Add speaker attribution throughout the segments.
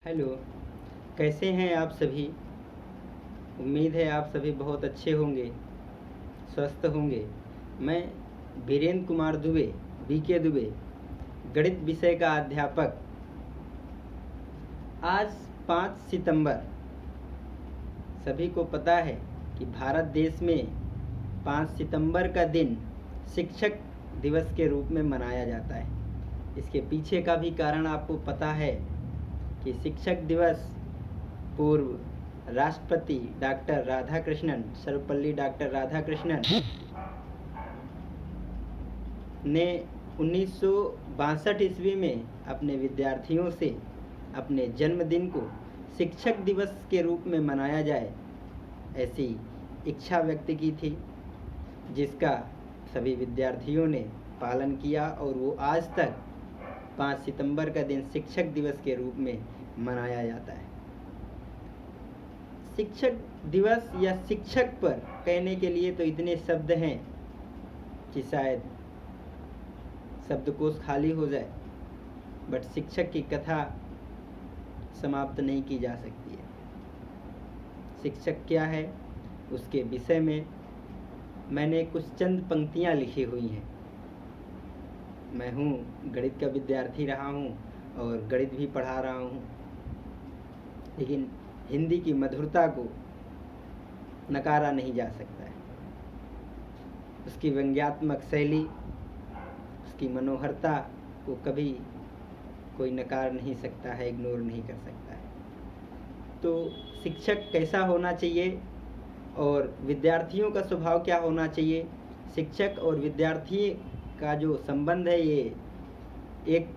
Speaker 1: Hello, कैसे हैं आप सभी? उम्मीद है आप सभी बहुत अच्छे होंगे, स्वस्थ होंगे। मैं बीरेंद्र कुमार दुबे, बीके दुबे, गणित विषय का अध्यापक। आज 5 सितंबर, सभी को पता है कि भारत देश में 5 सितंबर का दिन शिक्षक दिवस के रूप में मनाया जाता है। इसके पीछे का भी कारण आपको पता है कि शिक्षक दिवस पूर्व राष्ट्रपति डॉक्टर राधाकृष्णन, सर्वपल्ली डॉक्टर राधाकृष्णन ने 1962 ईस्वी में अपने विद्यार्थियों से अपने जन्मदिन को शिक्षक दिवस के रूप में मनाया जाए, ऐसी इच्छा व्यक्त की थी, जिसका सभी विद्यार्थियों ने पालन किया और वो आज तक 5 सितंबर का दिन शिक्षक दिवस के रूप में मनाया जाता है। शिक्षक दिवस या शिक्षक पर कहने के लिए तो इतने शब्द हैं कि शायद शब्दकोश खाली हो जाए, बट शिक्षक की कथा समाप्त नहीं की जा सकती है। शिक्षक क्या है, उसके विषय में मैंने कुछ चंद पंक्तियाँ लिखी हुई हैं। मैं हूँ गणित का विद्यार्थी रहा हूँ और गणित भी पढ़ा रहा हूँ, लेकिन हिंदी की मधुरता को नकारा नहीं जा सकता है। उसकी व्यंग्यात्मक शैली, उसकी मनोहरता को कभी कोई नकार नहीं सकता है, इग्नोर नहीं कर सकता है। तो शिक्षक कैसा होना चाहिए और विद्यार्थियों का स्वभाव क्या होना चाहिए, शिक्षक और विद्यार्थी का जो संबंध है ये एक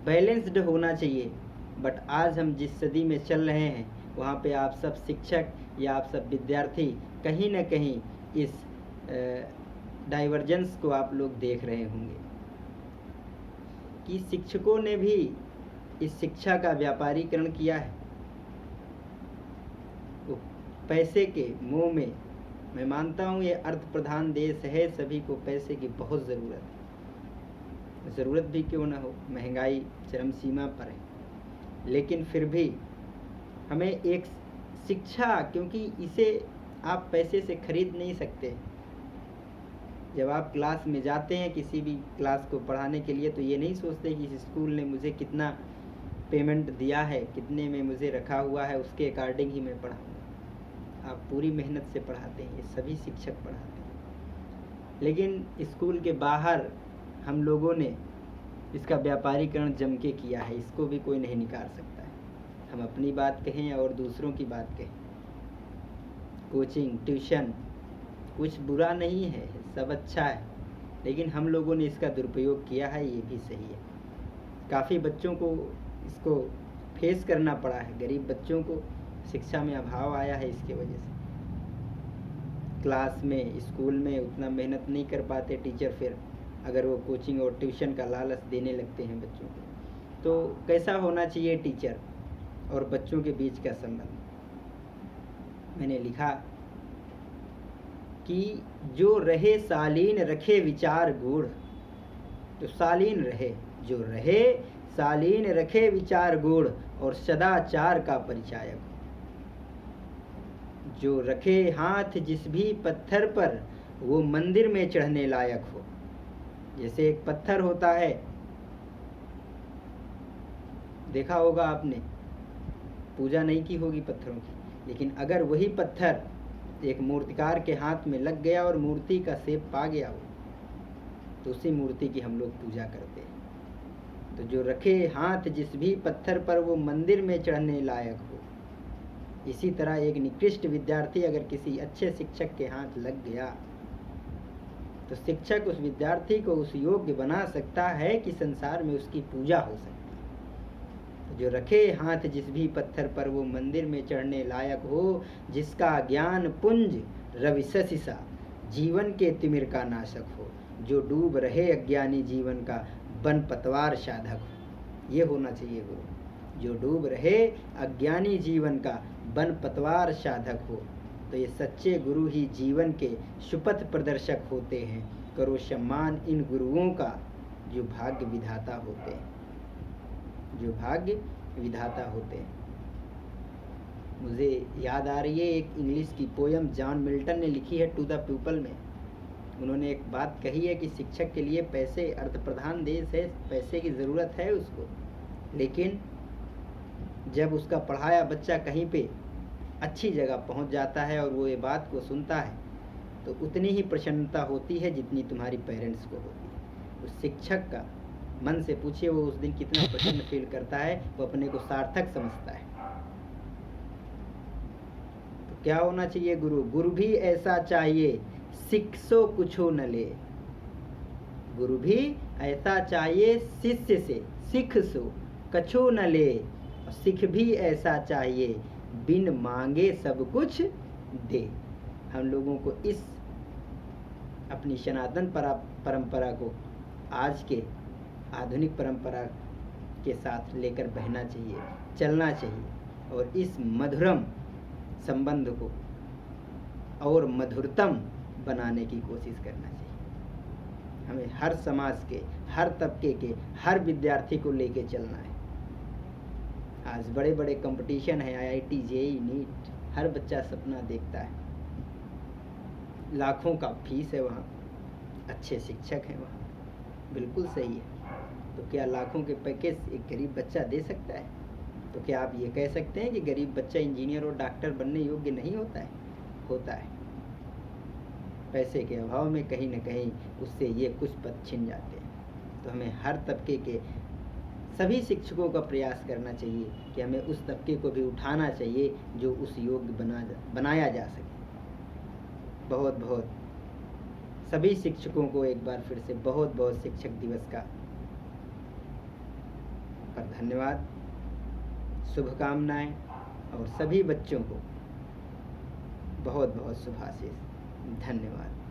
Speaker 1: बैलेंस्ड होना चाहिए। बट आज हम जिस सदी में चल रहे हैं वहाँ पे आप सब शिक्षक या आप सब विद्यार्थी कहीं ना कहीं इस डाइवर्जेंस को आप लोग देख रहे होंगे कि शिक्षकों ने भी इस शिक्षा का व्यापारीकरण किया है। वो पैसे के मोह में, मैं मानता हूँ ये अर्थ प्रधान देश है, सभी को पैसे की बहुत ज़रूरत है, ज़रूरत भी क्यों ना हो, महंगाई चरम सीमा पर है, लेकिन फिर भी हमें एक शिक्षा, क्योंकि इसे आप पैसे से खरीद नहीं सकते। जब आप क्लास में जाते हैं किसी भी क्लास को पढ़ाने के लिए, तो ये नहीं सोचते कि इस स्कूल ने मुझे कितना पेमेंट दिया है, कितने में मुझे रखा हुआ है, उसके अकॉर्डिंग ही मैं पढ़ाऊँगा। आप पूरी मेहनत से पढ़ाते हैं, ये सभी शिक्षक पढ़ाते हैं। लेकिन स्कूल के बाहर हम लोगों ने इसका व्यापारीकरण जम के किया है, इसको भी कोई नहीं निकाल सकता है। हम अपनी बात कहें और दूसरों की बात कहें, कोचिंग, ट्यूशन कुछ बुरा नहीं है, सब अच्छा है, लेकिन हम लोगों ने इसका दुरुपयोग किया है, ये भी सही है। काफ़ी बच्चों को इसको फेस करना पड़ा है, गरीब बच्चों को शिक्षा में अभाव आया है इसके वजह से। क्लास में, स्कूल में उतना मेहनत नहीं कर पाते टीचर, फिर अगर वो कोचिंग और ट्यूशन का लालच देने लगते हैं बच्चों को। तो कैसा होना चाहिए टीचर और बच्चों के बीच का संबंध? मैंने लिखा कि जो रहे शालीन रखे विचार गूढ़, तो शालीन रहे, जो रहे शालीन रखे विचार गूढ़ और सदाचार का परिचायक हो। जो रखे हाथ जिस भी पत्थर पर वो मंदिर में चढ़ने लायक हो। जैसे एक पत्थर होता है, देखा होगा आपने, पूजा नहीं की होगी पत्थरों की, लेकिन अगर वही पत्थर एक मूर्तिकार के हाथ में लग गया और मूर्ति का शेप पा गया हो, तो उसी मूर्ति की हम लोग पूजा करते हैं। तो जो रखे हाथ जिस भी पत्थर पर वो मंदिर में चढ़ने लायक हो। इसी तरह एक निकृष्ट विद्यार्थी अगर किसी अच्छे शिक्षक के हाथ लग गया, तो शिक्षक उस विद्यार्थी को उस योग्य बना सकता है कि संसार में उसकी पूजा हो सकती है। जो रखे हाथ जिस भी पत्थर पर वो मंदिर में चढ़ने लायक हो, जिसका ज्ञान पुंज रवि शशिसा जीवन के तिमिर का नाशक हो। जो डूब रहे अज्ञानी जीवन का बन पतवार साधक हो। ये होना चाहिए गुरु, जो डूब रहे अज्ञानी जीवन का बन पतवार साधक हो। तो ये सच्चे गुरु ही जीवन के सुपथ प्रदर्शक होते हैं। करो सम्मान इन गुरुओं का जो भाग्य विधाता होते हैं, जो भाग्य विधाता होते हैं। मुझे याद आ रही है एक इंग्लिश की पोयम जॉन मिल्टन ने लिखी है टू द पीपल में। उन्होंने एक बात कही है कि शिक्षक के लिए पैसे, अर्थ प्रधान देश है, पैसे की ज़रूरत है उसको, लेकिन जब उसका पढ़ाया बच्चा कहीं पे अच्छी जगह पहुंच जाता है और वो ये बात को सुनता है तो उतनी ही प्रसन्नता होती है जितनी तुम्हारी पेरेंट्स को होती है। उस शिक्षक का मन से पूछिए वो उस दिन कितना प्रसन्न फील करता है, वो अपने को सार्थक समझता है। तो क्या होना चाहिए? गुरु भी ऐसा चाहिए शिक्षो कुछो न ले। गुरु भी ऐसा चाहिए शिष्य से सीख सो कछो न ले। और सिख भी ऐसा चाहिए बिन मांगे सब कुछ दे। हम लोगों को इस अपनी सनातन परंपरा को आज के आधुनिक परंपरा के साथ लेकर बहना चाहिए, चलना चाहिए और इस मधुरम संबंध को और मधुरतम बनाने की कोशिश करना चाहिए। हमें हर समाज के, हर तबके के, हर विद्यार्थी को लेके चलना है। आज बड़े बड़े कंपटीशन है, IIT, JEE, नीट, हर बच्चा सपना देखता है। लाखों का फीस है वहाँ, अच्छे शिक्षक हैं वहाँ, बिल्कुल सही है। तो क्या लाखों के पैकेज एक गरीब बच्चा दे सकता है? तो क्या आप ये कह सकते हैं कि गरीब बच्चा इंजीनियर और डॉक्टर बनने योग्य नहीं होता है? होता है। पैसे के अभाव में कहीं न कहीं उससे ये कुछ पद छिन जाते हैं। तो हमें हर तबके के सभी शिक्षकों का प्रयास करना चाहिए कि हमें उस तबके को भी उठाना चाहिए जो उस योग्य बनाया जा सके। बहुत बहुत सभी शिक्षकों को एक बार फिर से बहुत बहुत शिक्षक दिवस का पर धन्यवाद, शुभकामनाएं और सभी बच्चों को बहुत बहुत शुभाशीष। धन्यवाद।